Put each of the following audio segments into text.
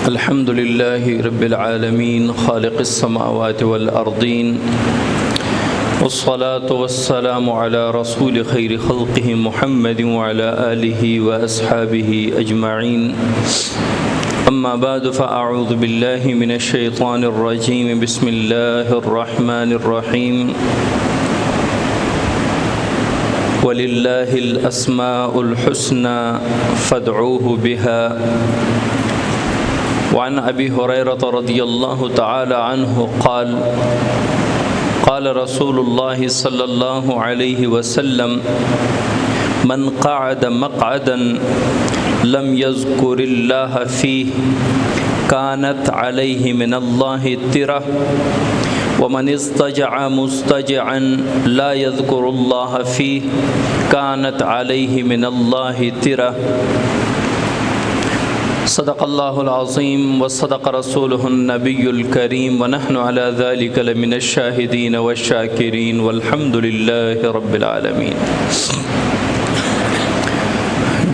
الحمد لله رب العالمين خالق السماوات والأرضين والصلاة والسلام على رسول خير خلقه محمد وعلى آله وأصحابه أجمعين أما بعد فأعوذ بالله من الشيطان الرجيم بسم الله الرحمن الرحيم ولله الأسماء الحسنى فادعوه بها وعن أبي هريرة رضي الله تعالى عنه قال قال رسول الله صلى الله عليه وسلم من قعد مقعدا لم يذكر الله فيه كانت عليه من الله ترة ومن اضطجع مضطجعا لا يذكر الله فيه كانت عليه من الله ترة صدق الله العظيم وصدق رسوله النبي الكريم ونحن على ذلك لمن الشاهدين والشاكرين والحمد لله رب العالمين.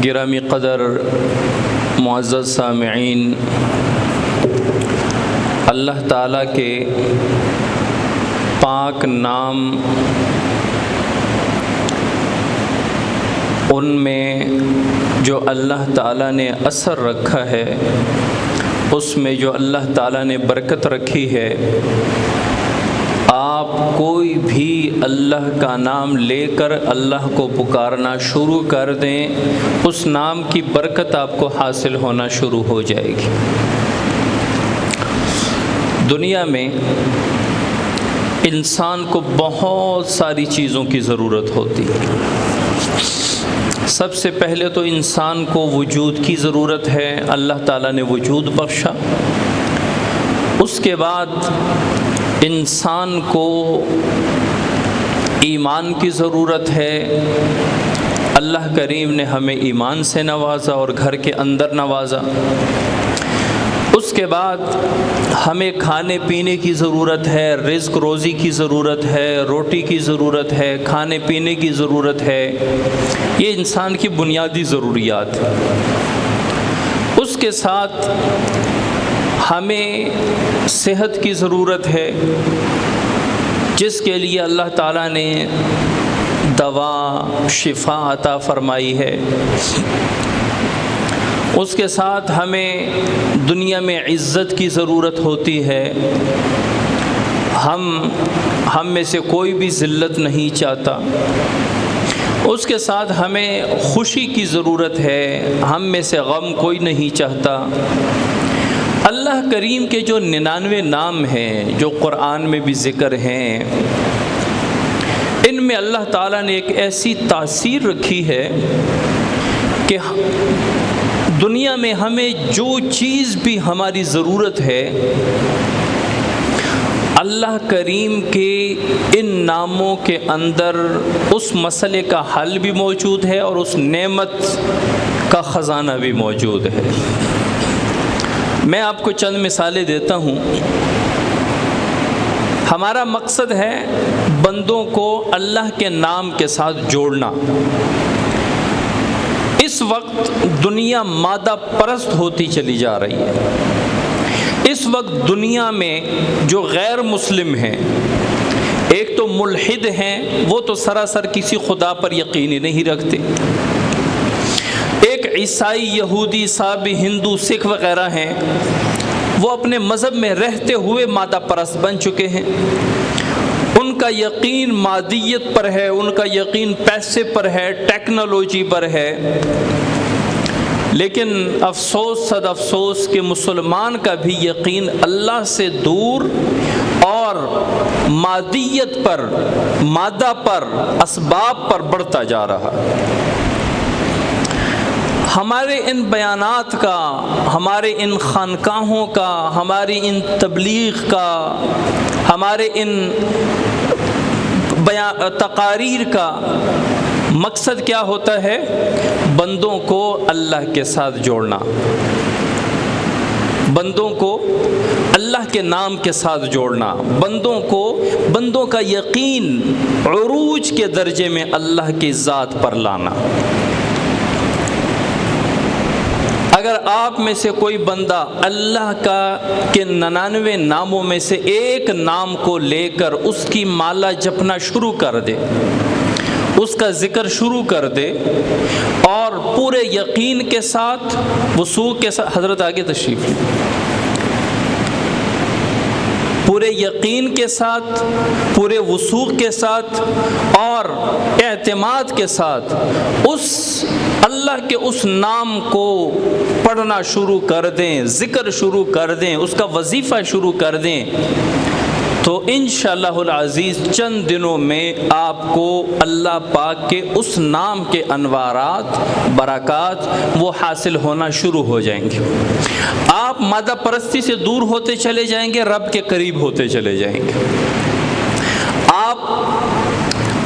گرامی قدر معزز سامعین، اللہ تعالیٰ کے پاک نام ان میں جو اللہ تعالیٰ نے اثر رکھا ہے، اس میں جو اللہ تعالیٰ نے برکت رکھی ہے، آپ کوئی بھی اللہ کا نام لے کر اللہ کو پکارنا شروع کر دیں، اس نام کی برکت آپ کو حاصل ہونا شروع ہو جائے گی. دنیا میں انسان کو بہت ساری چیزوں کی ضرورت ہوتی ہے. سب سے پہلے تو انسان کو وجود کی ضرورت ہے، اللہ تعالیٰ نے وجود بخشا. اس کے بعد انسان کو ایمان کی ضرورت ہے. اللہ کریم نے ہمیں ایمان سے نوازا اور گھر کے اندر نوازا. اس کے بعد ہمیں کھانے پینے کی ضرورت ہے، رزق روزی کی ضرورت ہے، روٹی کی ضرورت ہے، کھانے پینے کی ضرورت ہے. یہ انسان کی بنیادی ضروریات ہیں. اس کے ساتھ ہمیں صحت کی ضرورت ہے، جس کے لیے اللہ تعالیٰ نے دوا شفا عطا فرمائی ہے. اس کے ساتھ ہمیں دنیا میں عزت کی ضرورت ہوتی ہے. ہم میں سے کوئی بھی ذلت نہیں چاہتا. اس کے ساتھ ہمیں خوشی کی ضرورت ہے. ہم میں سے غم کوئی نہیں چاہتا. اللہ کریم کے جو 99 نام ہیں، جو قرآن میں بھی ذکر ہیں، ان میں اللہ تعالیٰ نے ایک ایسی تاثیر رکھی ہے کہ دنیا میں ہمیں جو چیز بھی ہماری ضرورت ہے، اللہ کریم کے ان ناموں کے اندر اس مسئلے کا حل بھی موجود ہے اور اس نعمت کا خزانہ بھی موجود ہے. میں آپ کو چند مثالیں دیتا ہوں. ہمارا مقصد ہے بندوں کو اللہ کے نام کے ساتھ جوڑنا. اس وقت دنیا مادہ پرست ہوتی چلی جا رہی ہے. اس وقت دنیا میں جو غیر مسلم ہیں، ایک تو ملحد ہیں، وہ تو سراسر کسی خدا پر یقین ہی نہیں رکھتے. ایک عیسائی، یہودی، عیسائی، ہندو، سکھ وغیرہ ہیں، وہ اپنے مذہب میں رہتے ہوئے مادہ پرست بن چکے ہیں. ان کا یقین مادیت پر ہے، ان کا یقین پیسے پر ہے، ٹیکنالوجی پر ہے. لیکن افسوس صد افسوس کہ مسلمان کا بھی یقین اللہ سے دور اور مادیت پر، مادہ پر، اسباب پر بڑھتا جا رہا. ہمارے ان بیانات کا، ہمارے ان خانقاہوں کا، ہماری ان تبلیغ کا، ہمارے ان تقاریر کا مقصد کیا ہوتا ہے؟ بندوں کو اللہ کے ساتھ جوڑنا، بندوں کو اللہ کے نام کے ساتھ جوڑنا، بندوں کا یقین عروج کے درجے میں اللہ کی ذات پر لانا. اگر آپ میں سے کوئی بندہ اللہ کے 99 ناموں میں سے ایک نام کو لے کر اس کی مالا جپنا شروع کر دے، اس کا ذکر شروع کر دے، اور پورے یقین کے ساتھ، وثوق کے ساتھ، حضرت آگے تشریف لیں، پورے یقین کے ساتھ، پورے وثوق کے ساتھ اور اعتماد کے ساتھ اس اللہ کے اس نام کو پڑھنا شروع کر دیں، ذکر شروع کر دیں، اس کا وظیفہ شروع کر دیں، تو انشاءاللہ العزیز چند دنوں میں آپ کو اللہ پاک کے اس نام کے انوارات، برکات وہ حاصل ہونا شروع ہو جائیں گے۔ آپ مادہ پرستی سے دور ہوتے چلے جائیں گے، رب کے قریب ہوتے چلے جائیں گے۔ آپ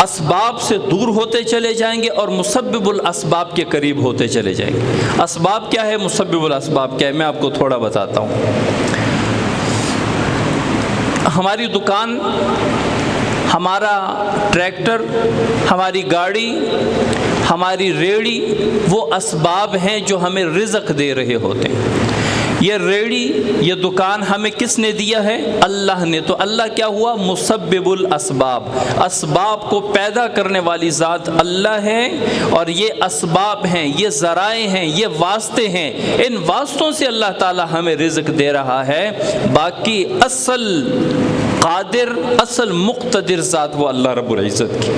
اسباب سے دور ہوتے چلے جائیں گے اور مسبب الاسباب کے قریب ہوتے چلے جائیں گے۔ اسباب کیا ہے، مسبب الاسباب کیا ہے، میں آپ کو تھوڑا بتاتا ہوں۔ ہماری دکان، ہمارا ٹریکٹر، ہماری گاڑی، ہماری ریڑھی وہ اسباب ہیں جو ہمیں رزق دے رہے ہوتے ہیں۔ یہ ریڑھی، یہ دکان ہمیں کس نے دیا ہے؟ اللہ نے۔ تو اللہ کیا ہوا؟ مسبب الاسباب، اسباب کو پیدا کرنے والی ذات اللہ ہے، اور یہ اسباب ہیں، یہ ذرائع ہیں، یہ واسطے ہیں، ان واسطوں سے اللہ تعالی ہمیں رزق دے رہا ہے۔ باقی اصل قادر، اصل مقتدر ذات وہ اللہ رب العزت کی۔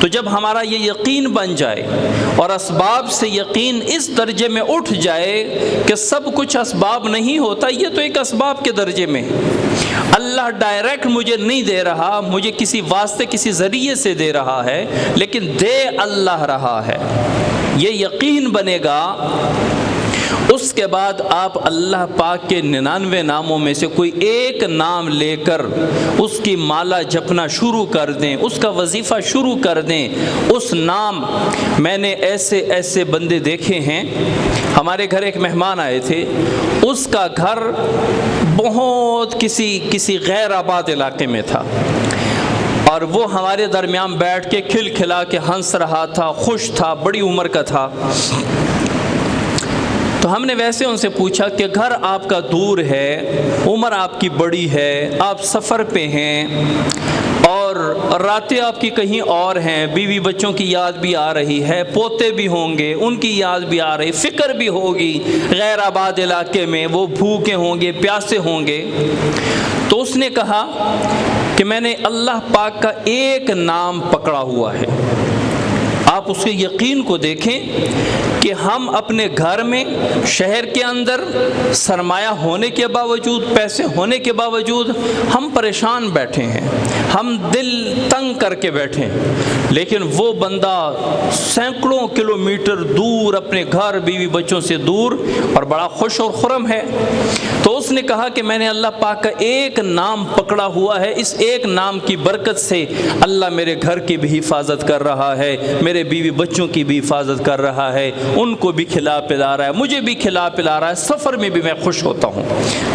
تو جب ہمارا یہ یقین بن جائے اور اسباب سے یقین اس درجے میں اٹھ جائے کہ سب کچھ اسباب نہیں ہوتا، یہ تو ایک اسباب کے درجے میں، اللہ ڈائریکٹ مجھے نہیں دے رہا، مجھے کسی واسطے، کسی ذریعے سے دے رہا ہے، لیکن دے اللہ رہا ہے، یہ یقین بنے گا۔ اس کے بعد آپ اللہ پاک کے 99 ناموں میں سے کوئی ایک نام لے کر اس کی مالا جپنا شروع کر دیں، اس کا وظیفہ شروع کر دیں۔ اس نام، میں نے ایسے ایسے بندے دیکھے ہیں، ہمارے گھر ایک مہمان آئے تھے، اس کا گھر بہت کسی غیر آباد علاقے میں تھا، اور وہ ہمارے درمیان بیٹھ کے کھل کھلا کے ہنس رہا تھا، خوش تھا، بڑی عمر کا تھا۔ تو ہم نے ویسے ان سے پوچھا کہ گھر آپ کا دور ہے، عمر آپ کی بڑی ہے، آپ سفر پہ ہیں، اور راتیں آپ کی کہیں اور ہیں، بیوی بچوں کی یاد بھی آ رہی ہے، پوتے بھی ہوں گے، ان کی یاد بھی آ رہی، فکر بھی ہوگی، غیر آباد علاقے میں وہ بھوکے ہوں گے، پیاسے ہوں گے۔ تو اس نے کہا کہ میں نے اللہ پاک کا ایک نام پکڑا ہوا ہے۔ آپ اس کے یقین کو دیکھیں کہ ہم اپنے گھر میں، شہر کے اندر سرمایہ ہونے کے باوجود، پیسے ہونے کے باوجود ہم پریشان بیٹھے ہیں، ہم دل تنگ کر کے بیٹھے ہیں، لیکن وہ بندہ سینکڑوں کلومیٹر دور، اپنے گھر، بیوی بچوں سے دور، اور بڑا خوش اور خرم ہے۔ تو اس نے کہا کہ میں نے اللہ پاک کا ایک نام پکڑا ہوا ہے، اس ایک نام کی برکت سے اللہ میرے گھر کی بھی حفاظت کر رہا ہے، میرے بیوی بچوں کی بھی حفاظت کر رہا ہے، ان کو بھی کھلا پلا رہا ہے، مجھے بھی کھلا پلا رہا ہے، سفر میں بھی میں خوش ہوتا ہوں۔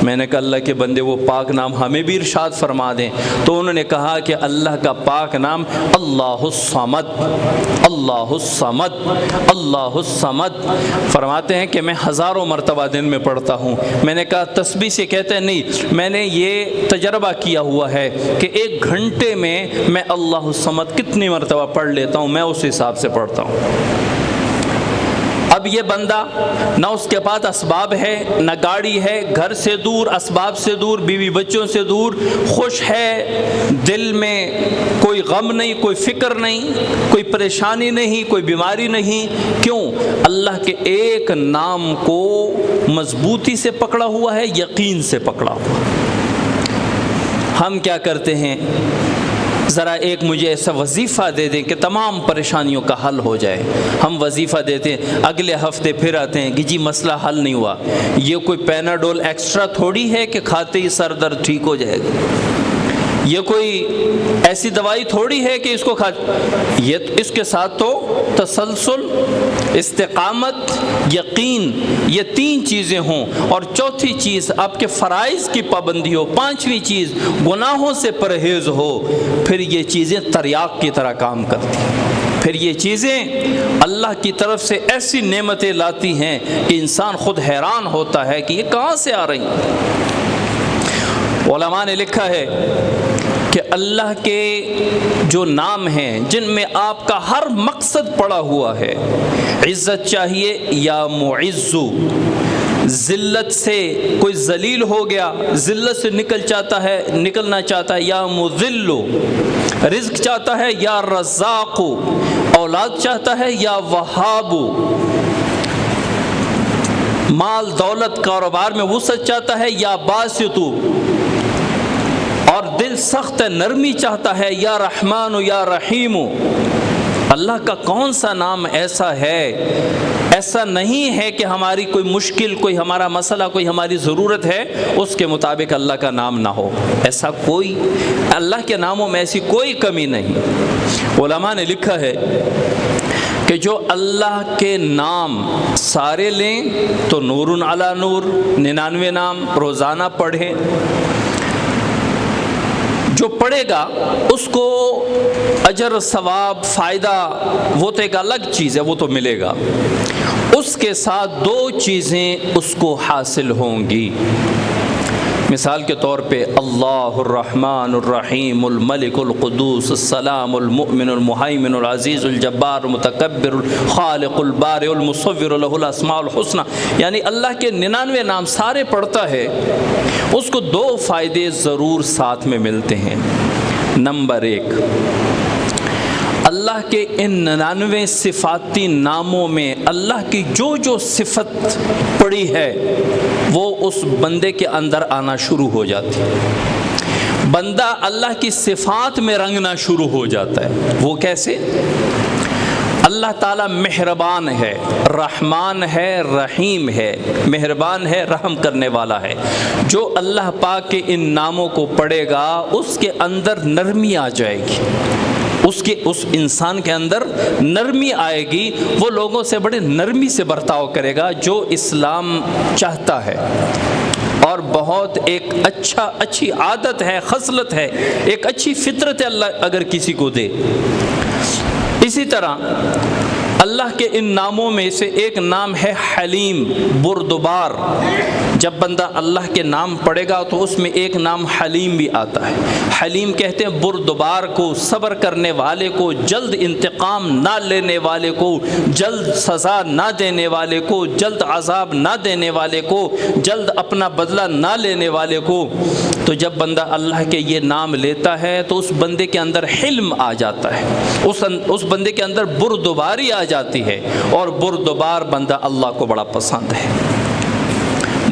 میں نے کہا اللہ کے بندے وہ پاک نام ہمیں بھی ارشاد فرما دیں۔ تو انہوں نے کہا کہ اللہ کا پاک نام اللہ الصمد، اللہ الصمد، اللہ الصمد۔ فرماتے ہیں کہ میں ہزاروں مرتبہ دن میں پڑھتا ہوں۔ میں نے کہا تسبیح سے کہتے ہیں نہیں، میں نے یہ تجربہ کیا ہوا ہے کہ 1 گھنٹے میں میں اللہ الصمد کتنی مرتبہ پڑھ لیتا ہوں، میں اس حساب سے پڑھتا ہوں۔ اب یہ بندہ نہ اس کے پاس اسباب ہے، نہ گاڑی ہے، گھر سے دور، اسباب سے دور، بیوی بچوں سے دور، خوش ہے، دل میں کوئی غم نہیں، کوئی فکر نہیں، کوئی پریشانی نہیں، کوئی بیماری نہیں۔ کیوں؟ اللہ کے ایک نام کو مضبوطی سے پکڑا ہوا ہے، یقین سے پکڑا ہوا۔ ہم کیا کرتے ہیں؟ ذرا ایک مجھے ایسا وظیفہ دے دیں کہ تمام پریشانیوں کا حل ہو جائے۔ ہم وظیفہ دیتے ہیں، اگلے ہفتے پھر آتے ہیں کہ جی مسئلہ حل نہیں ہوا۔ یہ کوئی پیناڈول ایکسٹرا تھوڑی ہے کہ کھاتے ہی سر درد ٹھیک ہو جائے گا۔ یہ کوئی ایسی دوائی تھوڑی ہے کہ اس کو یہ اس کے ساتھ تو تسلسل، استقامت، یقین، یہ 3 چیزیں ہوں، اور چوتھی چیز آپ کے فرائض کی پابندی ہو، 5ویں چیز گناہوں سے پرہیز ہو، پھر یہ چیزیں تریاق کی طرح کام کرتی ہیں، پھر یہ چیزیں اللہ کی طرف سے ایسی نعمتیں لاتی ہیں کہ انسان خود حیران ہوتا ہے کہ یہ کہاں سے آ رہی ہیں۔ علماء نے لکھا ہے کہ اللہ کے جو نام ہیں جن میں آپ کا ہر مقصد پڑا ہوا ہے، عزت چاہیے یا معزو، ذلت سے کوئی ذلیل ہو گیا، ذلت سے نکلنا چاہتا ہے یا مذلو، رزق چاہتا ہے یا رزاق، اولاد چاہتا ہے یا وہاب، مال دولت کاروبار میں وسعت چاہتا ہے یا باسط، اور دل سخت نرمی چاہتا ہے یا رحمان یا رحیم۔ اللہ کا کون سا نام ایسا ہے؟ ایسا نہیں ہے کہ ہماری کوئی مشکل، کوئی ہمارا مسئلہ، کوئی ہماری ضرورت ہے اس کے مطابق اللہ کا نام نہ ہو، ایسا کوئی، اللہ کے ناموں میں ایسی کوئی کمی نہیں۔ علماء نے لکھا ہے کہ جو اللہ کے نام سارے لیں تو نور علی نور، 99 نام روزانہ پڑھیں، جو پڑھے گا اس کو اجر ثواب فائدہ وہ تو ایک الگ چیز ہے، وہ تو ملے گا، اس کے ساتھ 2 چیزیں اس کو حاصل ہوں گی۔ مثال کے طور پہ اللہ الرحمن الرحیم الملک القدوس السلام المؤمن المہیمن العزیز الجبار المتکبر الخالق البارئ المصور له الاسماء الحسنى، یعنی اللہ کے 99 نام سارے پڑھتا ہے، اس کو 2 فائدے ضرور ساتھ میں ملتے ہیں۔ نمبر 1، اللہ کے ان 99 صفاتی ناموں میں اللہ کی جو صفت پڑی ہے وہ اس بندے کے اندر آنا شروع ہو جاتی ہے، بندہ اللہ کی صفات میں رنگنا شروع ہو جاتا ہے۔ وہ کیسے؟ اللہ تعالیٰ مہربان ہے، رحمان ہے، رحیم ہے، مہربان ہے، رحم کرنے والا ہے۔ جو اللہ پاک کے ان ناموں کو پڑھے گا اس کے اندر نرمی آ جائے گی، اس انسان کے اندر نرمی آئے گی، وہ لوگوں سے بڑے نرمی سے برتاؤ کرے گا جو اسلام چاہتا ہے، اور بہت ایک اچھی عادت ہے، خصلت ہے، ایک اچھی فطرت ہے اللہ اگر کسی کو دے۔ اسی طرح اللہ کے ان ناموں میں سے ایک نام ہے حلیم، بردبار۔ جب بندہ اللہ کے نام پڑھے گا تو اس میں ایک نام حلیم بھی آتا ہے۔ حلیم کہتے ہیں بردبار کو، صبر کرنے والے کو، جلد انتقام نہ لینے والے کو، جلد سزا نہ دینے والے کو، جلد عذاب نہ دینے والے کو، جلد اپنا بدلہ نہ لینے والے کو۔ تو جب بندہ اللہ کے یہ نام لیتا ہے تو اس بندے کے اندر حلم آ جاتا ہے، اس بندے کے اندر بردباری آ جاتی ہے، اور بردبار بندہ اللہ کو بڑا پسند ہے۔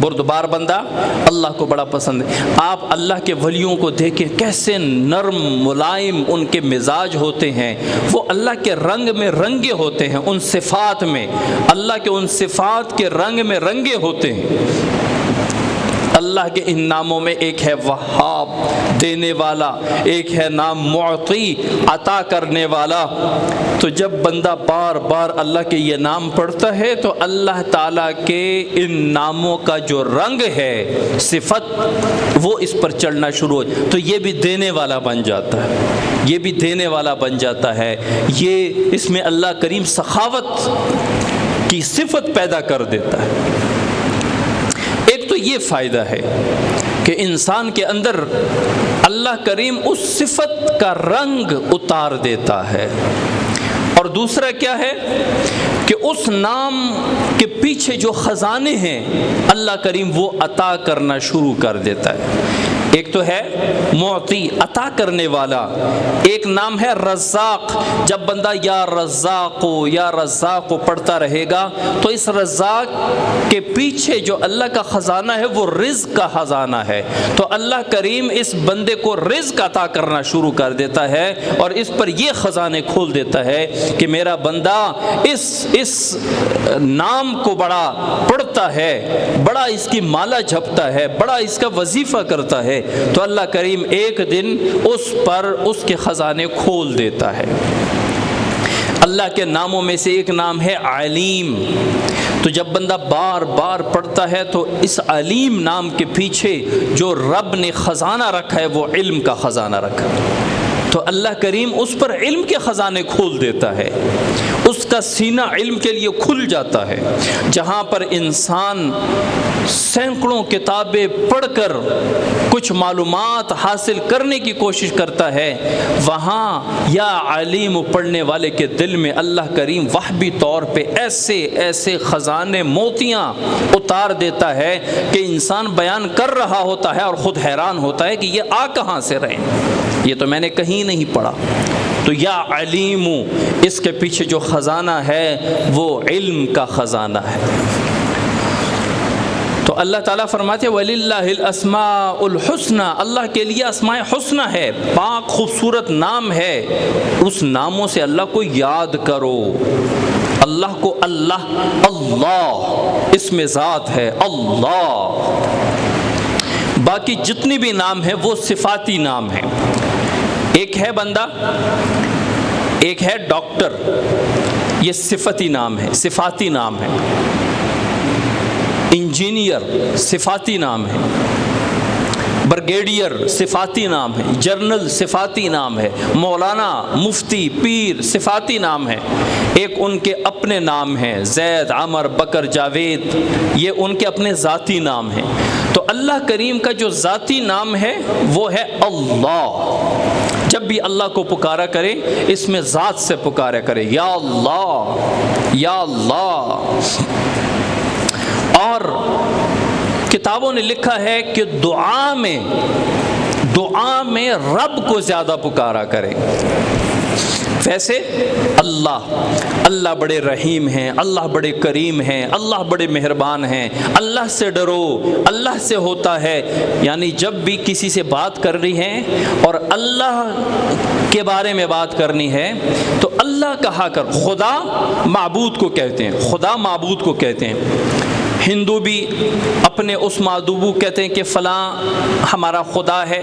بردبار بندہ اللہ کو بڑا پسند ہے۔ آپ اللہ کے ولیوں کو دیکھیں کیسے نرم ملائم ان کے مزاج ہوتے ہیں، وہ اللہ کے رنگ میں رنگے ہوتے ہیں، ان صفات میں اللہ کے ان صفات کے رنگ میں رنگے ہوتے ہیں۔ اللہ کے ان ناموں میں ایک ہے وہاب، دینے والا، ایک ہے نام معطی، عطا کرنے والا۔ تو جب بندہ بار بار اللہ کے یہ نام پڑھتا ہے تو اللہ تعالیٰ کے ان ناموں کا جو رنگ ہے، صفت، وہ اس پر چڑھنا شروع ہو، تو یہ بھی دینے والا بن جاتا ہے، یہ بھی دینے والا بن جاتا ہے۔ یہ اس میں اللہ کریم سخاوت کی صفت پیدا کر دیتا ہے۔ ایک تو یہ فائدہ ہے کہ انسان کے اندر اللہ کریم اس صفت کا رنگ اتار دیتا ہے، اور دوسرا کیا ہے کہ اس نام کے پیچھے جو خزانے ہیں اللہ کریم وہ عطا کرنا شروع کر دیتا ہے۔ ایک تو ہے معطی، عطا کرنے والا، ایک نام ہے رزاق۔ جب بندہ یا رزاق پڑھتا رہے گا تو اس رزاق کے پیچھے جو اللہ کا خزانہ ہے وہ رزق کا خزانہ ہے، تو اللہ کریم اس بندے کو رزق عطا کرنا شروع کر دیتا ہے، اور اس پر یہ خزانے کھول دیتا ہے کہ میرا بندہ اس نام کو بڑا پڑھتا ہے، بڑا اس کی مالا جھپتا ہے، بڑا اس کا وظیفہ کرتا ہے، تو اللہ کریم ایک دن اس پر اس کے خزانے کھول دیتا ہے۔ اللہ کے ناموں میں سے ایک نام ہے علیم۔ تو جب بندہ بار بار پڑھتا ہے تو اس علیم نام کے پیچھے جو رب نے خزانہ رکھا ہے وہ علم کا خزانہ رکھا ہے۔ تو اللہ کریم اس پر علم کے خزانے کھول دیتا ہے، اس کا سینہ علم کے لیے کھل جاتا ہے۔ جہاں پر انسان سینکڑوں کتابیں پڑھ کر کچھ معلومات حاصل کرنے کی کوشش کرتا ہے، وہاں یا علیم پڑھنے والے کے دل میں اللہ کریم وحبی طور پہ ایسے ایسے خزانے موتیاں اتار دیتا ہے کہ انسان بیان کر رہا ہوتا ہے اور خود حیران ہوتا ہے کہ یہ آ کہاں سے رہے، یہ تو میں نے کہیں نہیں پڑھا۔ تو یا علیم، اس کے پیچھے جو خزانہ ہے وہ علم کا خزانہ ہے۔ تو اللہ تعالیٰ فرماتے ہیں وَلِلَّهِ الْأَسْمَاءُ الْحُسْنَى، اللہ کے لیے اسماء حسنہ ہے، پاک خوبصورت نام ہے، اس ناموں سے اللہ کو یاد کرو۔ اللہ کو اللہ اس میں ذات ہے اللہ، باقی جتنی بھی نام ہے وہ صفاتی نام ہے۔ ایک ہے بندہ، ایک ہے ڈاکٹر، یہ صفتی نام ہے، صفاتی نام ہے۔ انجینئر صفاتی نام ہے، برگیڈیئر صفاتی نام ہے، جرنل صفاتی نام ہے، مولانا، مفتی، پیر صفاتی نام ہے۔ ایک ان کے اپنے نام ہیں، زید، عمر، بکر، جاوید، یہ ان کے اپنے ذاتی نام ہیں۔ تو اللہ کریم کا جو ذاتی نام ہے وہ ہے اللہ۔ جب بھی اللہ کو پکارا کرے اس میں ذات سے پکارا کرے، یا اللہ یا اللہ۔ اور کتابوں نے لکھا ہے کہ دعا میں رب کو زیادہ پکارا کرے۔ ویسے اللہ بڑے رحیم ہیں، اللہ بڑے کریم ہیں، اللہ بڑے مہربان ہیں، اللہ سے ڈرو، اللہ سے ہوتا ہے۔ یعنی جب بھی کسی سے بات کر رہی ہیں اور اللہ کے بارے میں بات کرنی ہے تو اللہ کہا کر۔ خدا معبود کو کہتے ہیں، خدا معبود کو کہتے ہیں۔ ہندو بھی اپنے اس معبود کہتے ہیں کہ فلاں ہمارا خدا ہے،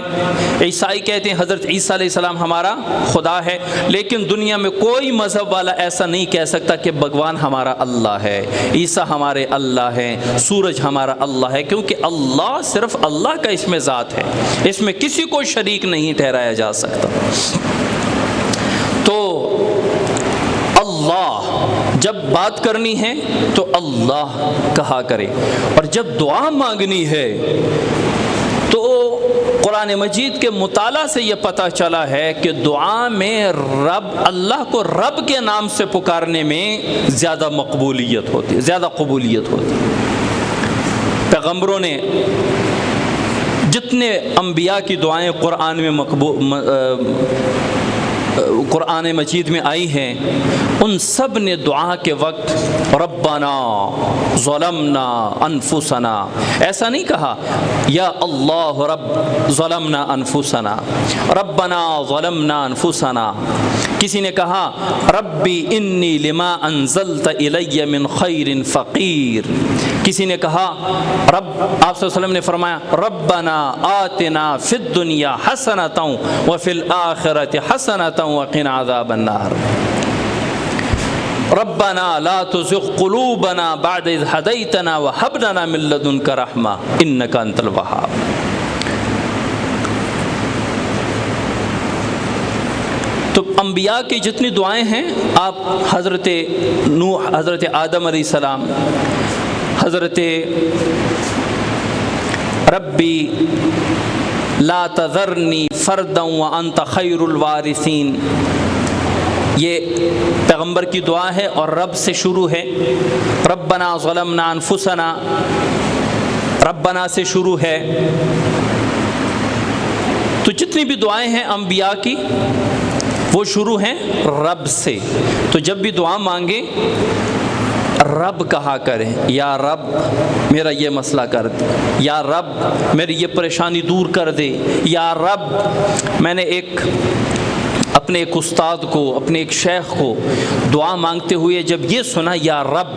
عیسائی کہتے ہیں حضرت عیسیٰ علیہ السلام ہمارا خدا ہے، لیکن دنیا میں کوئی مذہب والا ایسا نہیں کہہ سکتا کہ بھگوان ہمارا اللہ ہے، عیسیٰ ہمارے اللہ ہے، سورج ہمارا اللہ ہے، کیونکہ اللہ صرف اللہ کا اس میں ذات ہے، اس میں کسی کو شریک نہیں ٹھہرایا جا سکتا۔ تو اللہ جب بات کرنی ہے تو اللہ کہا کرے، اور جب دعا مانگنی ہے تو قرآن مجید کے مطالعہ سے یہ پتہ چلا ہے کہ دعا میں اللہ کو رب کے نام سے پکارنے میں زیادہ مقبولیت ہوتی ہے، زیادہ قبولیت ہوتی ہے۔ پیغمبروں نے جتنے انبیاء کی دعائیں قرآن مجید میں آئی ہیں، ان سب نے دعا کے وقت ربنا ظلمنا انفسنا ایسا نہیں کہا، یا اللہ رب ظلمنا انفسنا، ربنا ظلمنا انفسنا۔ کسی نے کہا ربی انی لما انزلت الی من خیر فقیر، کسی نے کہا رب، آپ صلی اللہ علیہ وسلم نے فرمایا ربنا آتنا فی الدنیا حسنۃ وفی الآخرۃ حسنۃ وقنا عذاب النار، ربنا لا تزغ قلوبنا بعد اذ ہدیتنا وہب لنا من لدنک رحمہ انک انت الوہاب۔ تو انبیاء کی جتنی دعائیں ہیں، آپ حضرت نوح، حضرت آدم علیہ السلام، حضرت ربی لا تذرنی فردا وانت خیر الوارثین، یہ پیغمبر کی دعا ہے اور رب سے شروع ہے۔ ربنا ظلمنا انفسنا، ربنا سے شروع ہے۔ تو جتنی بھی دعائیں ہیں انبیاء کی وہ شروع ہیں رب سے۔ تو جب بھی دعا مانگے رب کہا کریں، یا رب میرا یہ مسئلہ کر دے، یا رب میری یہ پریشانی دور کر دے، یا رب میں نے اپنے ایک استاد کو، اپنے ایک شیخ کو دعا مانگتے ہوئے جب یہ سنا، یا رب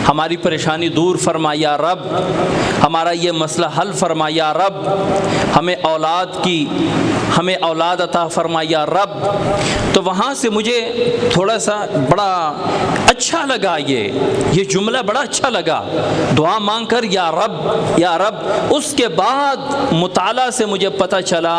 ہماری پریشانی دور فرما، یا رب ہمارا یہ مسئلہ حل فرما، یا رب ہمیں اولاد کی ہمیں اولاد عطا فرما یا رب۔ تو وہاں سے مجھے تھوڑا سا بڑا اچھا لگا، یہ جملہ بڑا اچھا لگا، دعا مانگ کر یا رب یا رب۔ اس کے بعد مطالعہ سے مجھے پتہ چلا،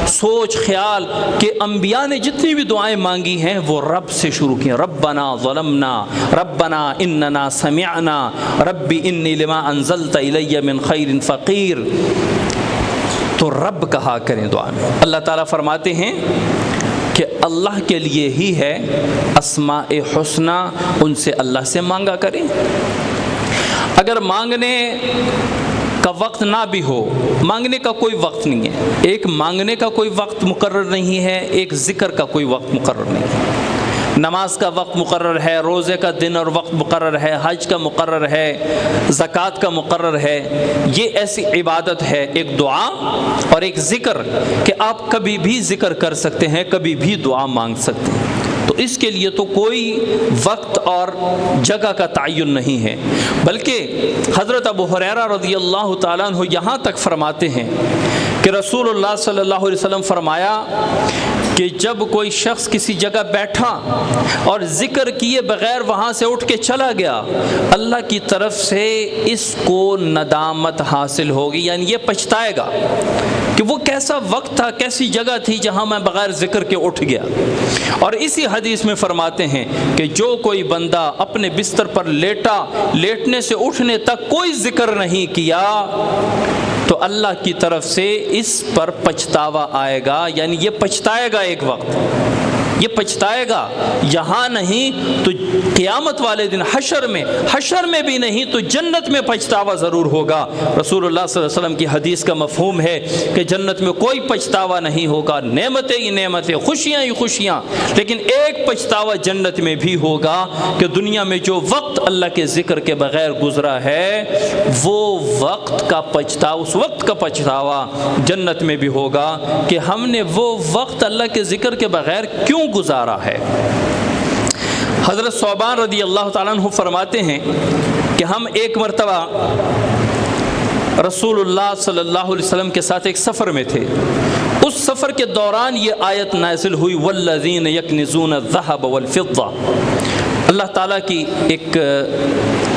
سوچ خیال، کہ انبیاء نے جتنی بھی دعائیں مانگی ہیں وہ رب سے شروع کی، ربنا ظلمنا ربنا اننا سمعنا ربی انی لما انزلت الی من خیر فقیر۔ تو رب کہا کریں دعا میں۔ اللہ تعالیٰ فرماتے ہیں کہ اللہ کے لیے ہی ہے اسماء حسنی، ان سے اللہ سے مانگا کریں۔ اگر مانگنے کا وقت نہ بھی ہو، مانگنے کا کوئی وقت نہیں ہے، ایک مانگنے کا کوئی وقت مقرر نہیں ہے، ایک ذکر کا کوئی وقت مقرر نہیں ہے۔ نماز کا وقت مقرر ہے، روزے کا دن اور وقت مقرر ہے، حج کا مقرر ہے، زکوٰۃ کا مقرر ہے۔ یہ ایسی عبادت ہے، ایک دعا اور ایک ذکر، کہ آپ کبھی بھی ذکر کر سکتے ہیں، کبھی بھی دعا مانگ سکتے ہیں۔ تو اس کے لیے تو کوئی وقت اور جگہ کا تعین نہیں ہے، بلکہ حضرت ابو ہریرہ رضی اللہ تعالیٰ عنہ یہاں تک فرماتے ہیں کہ رسول اللہ صلی اللہ علیہ وسلم فرمایا کہ جب کوئی شخص کسی جگہ بیٹھا اور ذکر کیے بغیر وہاں سے اٹھ کے چلا گیا، اللہ کی طرف سے اس کو ندامت حاصل ہوگی، یعنی یہ پچھتائے گا کہ وہ کیسا وقت تھا، کیسی جگہ تھی جہاں میں بغیر ذکر کے اٹھ گیا۔ اور اسی حدیث میں فرماتے ہیں کہ جو کوئی بندہ اپنے بستر پر لیٹا، لیٹنے سے اٹھنے تک کوئی ذکر نہیں کیا، تو اللہ کی طرف سے اس پر پچھتاوا آئے گا، یعنی یہ پچھتائے گا ایک وقت، یہ پچھتائے گا، یہاں نہیں تو قیامت والے دن حشر میں بھی نہیں تو جنت میں پچھتاوا ضرور ہوگا۔ رسول اللہ صلی اللہ علیہ وسلم کی حدیث کا مفہوم ہے کہ جنت میں کوئی پچھتاوا نہیں ہوگا، نعمتیں ہی نعمتیں، خوشیاں ہی خوشیاں، لیکن ایک پچھتاوا جنت میں بھی ہوگا کہ دنیا میں جو وقت اللہ کے ذکر کے بغیر گزرا ہے، وہ وقت کا پچھتاوا، اس وقت کا پچھتاوا جنت میں بھی ہوگا کہ ہم نے وہ وقت اللہ کے ذکر کے بغیر کیوں گزارا ہے۔ حضرت ثوبان رضی اللہ تعالیٰ عنہ فرماتے ہیں کہ ہم ایک مرتبہ رسول اللہ صلی اللہ علیہ وسلم کے ساتھ ایک سفر میں تھے۔ اس سفر کے دوران یہ آیت نازل ہوئی، والذین یکنزون الذھب والفضہ۔ اللہ تعالیٰ کی ایک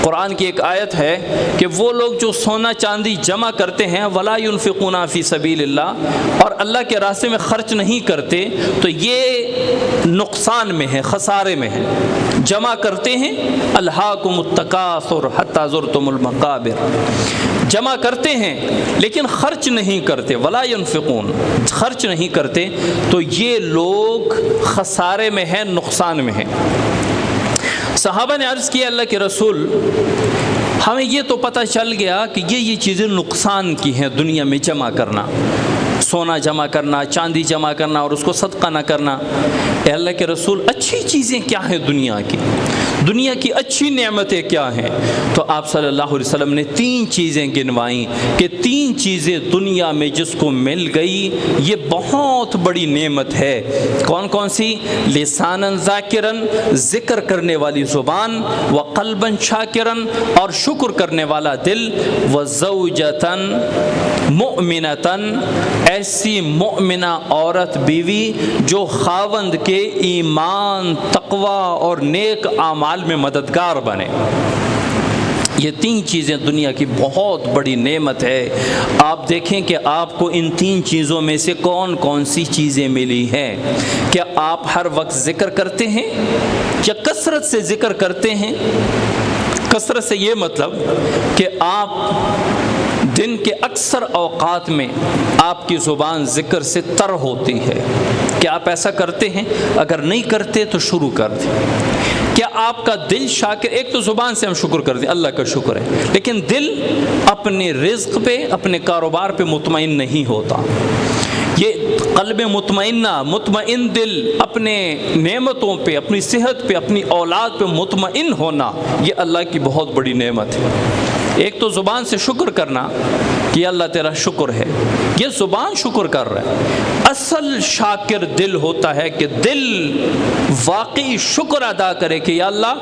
قرآن کی ایک آیت ہے کہ وہ لوگ جو سونا چاندی جمع کرتے ہیں، ولا ينفقون فی سبیل اللہ، اور اللہ کے راستے میں خرچ نہیں کرتے، تو یہ نقصان میں ہے، خسارے میں ہے۔ جمع کرتے ہیں، الہاکم التکاثر حتی زرتم المقابر، جمع کرتے ہیں لیکن خرچ نہیں کرتے، ولا ينفقون، خرچ نہیں کرتے، تو یہ لوگ خسارے میں ہیں، نقصان میں ہیں۔ صحابہ نے عرض کیا اللہ کے رسول، ہمیں یہ تو پتہ چل گیا کہ یہ چیزیں نقصان کی ہیں، دنیا میں جمع کرنا، سونا جمع کرنا، چاندی جمع کرنا اور اس کو صدقہ نہ کرنا۔ اے اللہ کے رسول، اچھی چیزیں کیا ہیں دنیا کی؟ دنیا کی اچھی نعمتیں کیا ہیں؟ تو آپ صلی اللہ علیہ وسلم نے 3 چیزیں گنوائیں کہ 3 چیزیں دنیا میں جس کو مل گئی یہ بہت بڑی نعمت ہے۔ کون کون سی؟ لساناً ذاکراً، ذکر کرنے والی زبان، وقلباً شاکراً، اور شکر کرنے والا دل، وزوجتاً مؤمنتاً، ایسی مؤمنہ عورت بیوی جو خاوند کے ایمان، تقوی اور نیک اعمال میں مددگار بنے۔ یہ 3 چیزیں دنیا کی بہت بڑی نعمت ہے۔ آپ دیکھیں کہ آپ کو ان 3 چیزوں میں سے کون کون سی چیزیں ملی ہیں۔ کیا آپ ہر وقت ذکر کرتے ہیں یا کثرت سے ذکر کرتے ہیں؟ کثرت سے یہ مطلب کہ آپ دن کے اکثر اوقات میں آپ کی زبان ذکر سے تر ہوتی ہے۔ کیا آپ ایسا کرتے ہیں؟ اگر نہیں کرتے تو شروع کر دیں۔ کیا آپ کا دل شاکر؟ ایک تو زبان سے ہم شکر کرتے ہیں، اللہ کا شکر ہے، لیکن دل اپنے رزق پہ، اپنے کاروبار پہ مطمئن نہیں ہوتا۔ یہ قلب مطمئن دل، اپنے نعمتوں پہ، اپنی صحت پہ، اپنی اولاد پہ مطمئن ہونا، یہ اللہ کی بہت بڑی نعمت ہے۔ ایک تو زبان سے شکر کرنا کہ اللہ تیرا شکر ہے، یہ زبان شکر کر رہا ہے۔ اصل شاکر دل ہوتا ہے کہ دل واقعی شکر ادا کرے کہ یا اللہ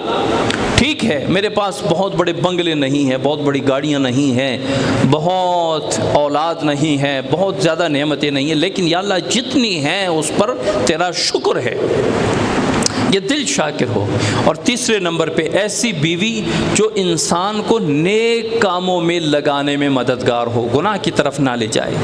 ٹھیک ہے میرے پاس بہت بڑے بنگلے نہیں ہیں، بہت بڑی گاڑیاں نہیں ہیں، بہت اولاد نہیں ہے، بہت زیادہ نعمتیں نہیں ہیں، لیکن یا اللہ جتنی ہیں اس پر تیرا شکر ہے، یہ دل شاکر ہو۔ اور تیسرے نمبر پہ ایسی بیوی جو انسان کو نیک کاموں میں لگانے میں مددگار ہو، گناہ کی طرف نہ لے جائے،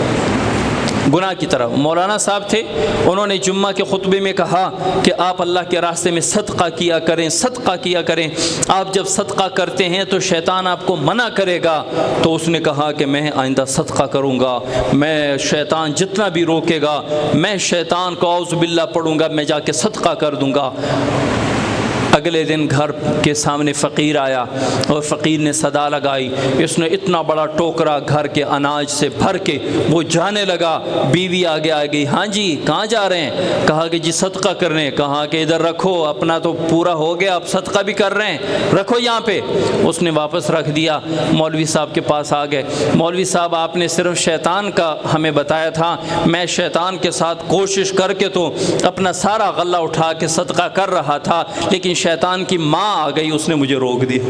گناہ کی طرف۔ مولانا صاحب تھے، انہوں نے جمعہ کے خطبے میں کہا کہ آپ اللہ کے راستے میں صدقہ کیا کریں، صدقہ کیا کریں۔ آپ جب صدقہ کرتے ہیں تو شیطان آپ کو منع کرے گا، تو اس نے کہا کہ میں آئندہ صدقہ کروں گا، میں شیطان جتنا بھی روکے گا میں شیطان کو اعوذ باللہ پڑھوں گا، میں جا کے صدقہ کر دوں گا۔ اگلے دن گھر کے سامنے فقیر آیا اور فقیر نے صدا لگائی، اس نے اتنا بڑا ٹوکرا گھر کے اناج سے بھر کے وہ جانے لگا۔ بیوی آگے آ گئی، ہاں جی کہاں جا رہے ہیں؟ کہا کہ جی صدقہ کرنے۔ کہا کہ ادھر رکھو، اپنا تو پورا ہو گیا، اب صدقہ بھی کر رہے ہیں، رکھو یہاں پہ۔ اس نے واپس رکھ دیا۔ مولوی صاحب کے پاس آ گئے، مولوی صاحب آپ نے صرف شیطان کا ہمیں بتایا تھا، میں شیطان کے ساتھ کوشش کر کے تو اپنا سارا غلہ اٹھا کے صدقہ کر رہا تھا، لیکن شیطان کی ماں آ گئی، اس نے مجھے روک دیا۔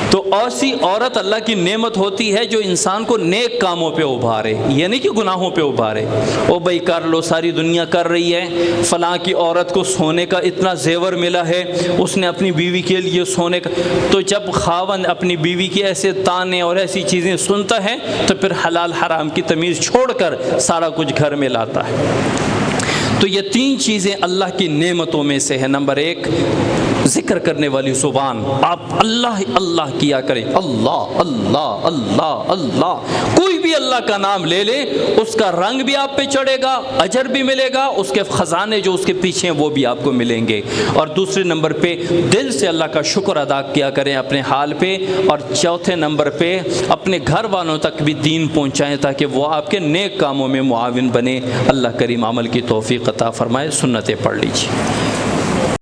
تو ایسی عورت اللہ کی نعمت ہوتی ہے جو انسان کو نیک کاموں پہ ابھارے، یہ نہیں کہ گناہوں پہ ابھارے۔ او بھائی کر لو، ساری دنیا کر رہی ہے، فلاں کی عورت کو سونے کا اتنا زیور ملا ہے، اس نے اپنی بیوی کے لیے سونے کا۔ تو جب خاوند اپنی بیوی کی ایسے تانے اور ایسی چیزیں سنتا ہے تو پھر حلال حرام کی تمیز چھوڑ کر سارا کچھ گھر میں لاتا ہے۔ تو یہ تین چیزیں اللہ کی نعمتوں میں سے ہے۔ نمبر ایک، ذکر کرنے والی زبان، آپ اللہ اللہ کیا کریں، اللہ اللہ اللہ اللہ، کوئی بھی اللہ کا نام لے لے، اس کا رنگ بھی آپ پہ چڑھے گا، اجر بھی ملے گا، اس کے خزانے جو اس کے پیچھے ہیں وہ بھی آپ کو ملیں گے۔ اور دوسرے نمبر پہ دل سے اللہ کا شکر ادا کیا کریں اپنے حال پہ، اور چوتھے نمبر پہ اپنے گھر والوں تک بھی دین پہنچائیں تاکہ وہ آپ کے نیک کاموں میں معاون بنے۔ اللہ کریم عمل کی توفیق عطا فرمائے۔ سنتیں پڑھ لیجیے۔